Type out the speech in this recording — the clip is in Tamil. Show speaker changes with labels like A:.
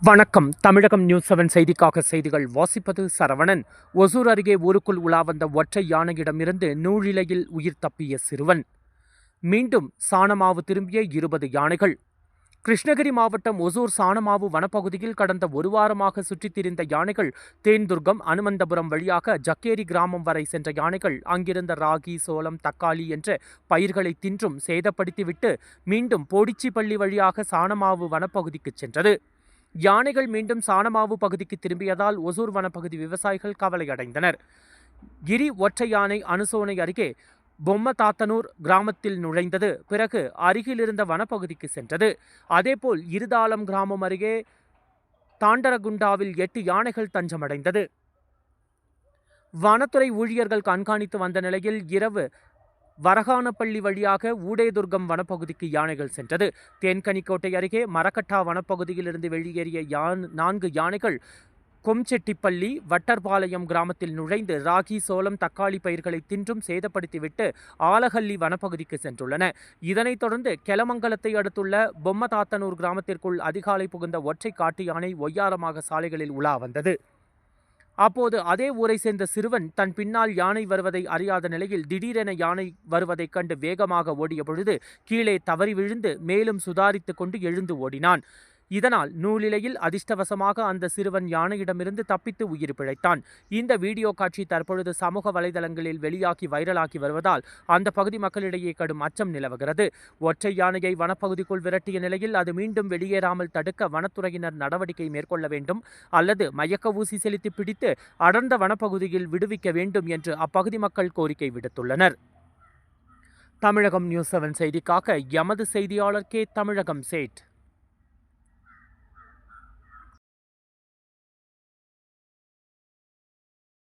A: வணக்கம். தமிழகம் நியூஸ் 7 செய்திக்காக செய்திகள் வாசிப்பது சரவணன். ஒசூர் அருகே ஊருக்குள் உலா வந்த ஒற்றை யானையிடமிருந்து நூழிலையில் உயிர் தப்பிய சிறுவன். மீண்டும் சாணமாவு திரும்பிய 20 யானைகள். கிருஷ்ணகிரி மாவட்டம் ஒசூர் சாணமாவு வனப்பகுதியில் கடந்த ஒரு வாரமாக சுற்றித் திரிந்த யானைகள் தேன்துர்கம், அனுமந்தபுரம் வழியாக ஜக்கேரி கிராமம் வரை சென்ற யானைகள் அங்கிருந்த ராகி, சோளம், தக்காளி என்ற பயிர்களை தின்றும் சேதப்படுத்திவிட்டு மீண்டும் போடிச்சிப்பள்ளி வழியாக சாணமாவு வனப்பகுதிக்கு சென்றது. யானைகள் மீண்டும் சாணமாவு பகுதிக்கு திரும்பியதால் ஒசூர் வனப்பகுதி விவசாயிகள் கவலையடைந்தனர். கிரி ஒற்றை யானை அனுசோனை அருகே பொம்மதாத்தனூர் கிராமத்தில் நுழைந்தது. பிறகு அருகிலிருந்த வனப்பகுதிக்கு சென்றது. அதேபோல் இருதாளம் கிராமம் அருகே தாண்டரகுண்டாவில் 8 யானைகள் தஞ்சமடைந்தது. வனத்துறை ஊழியர்கள் கண்காணித்து வந்த நிலையில் இரவு வரகானப்பள்ளி வழியாக ஊடேதுர்கம் வனப்பகுதிக்கு யானைகள் சென்றது. தேன்கனிக்கோட்டை அருகே மரக்கட்டா வனப்பகுதியில் இருந்து வெளியேறிய 4 யானைகள் கொம்செட்டிப்பள்ளி, வட்டர்பாளையம் கிராமத்தில் நுழைந்து ராகி, சோளம், தக்காளி பயிர்களை தின்றும் சேதப்படுத்திவிட்டு ஆலஹள்ளி வனப்பகுதிக்கு சென்றுள்ளன. இதனைத் தொடர்ந்து கெலமங்கலத்தை அடுத்துள்ள பொம்மதாத்தனூர் கிராமத்திற்குள் அதிகாலை புகுந்த ஒற்றை காட்டு யானை ஒய்யாரமாக சாலைகளில் உலா வந்தது. அப்போது அதே ஊரை சேர்ந்த சிறுவன் தன் பின்னால் யானை வருவதை அறியாத நிலையில் திடீரென யானை வருவதைக் கண்டு வேகமாக ஓடிய பொழுது கீழே தவறி விழுந்து மேலும் சுதாரித்து கொண்டு எழுந்து ஓடினான். இதனால் நூலிலையில் அதிர்ஷ்டவசமாக அந்த சிறுவன் யானையிடமிருந்து தப்பித்து உயிர் பிழைத்தான். இந்த வீடியோ காட்சி தற்பொழுது சமூக வலைதளங்களில் வெளியாகி வைரலாகி வருவதால் அந்த பகுதி மக்களிடையே கடும் அச்சம் நிலவுகிறது. ஒற்றை யானையை வனப்பகுதிக்குள் விரட்டிய நிலையில் அது மீண்டும் வெளியேறாமல் தடுக்க வனத்துறையினர் நடவடிக்கை மேற்கொள்ள வேண்டும் அல்லது மயக்க ஊசி செலுத்தி பிடித்து அடர்ந்த வனப்பகுதியில் விடுவிக்க வேண்டும் என்று அப்பகுதி மக்கள் கோரிக்கை விடுத்துள்ளனர். தமிழகம் நியூஸ் 7 செய்திக்காக எமது செய்தியாளர் கே. தமிழகம் சேட்.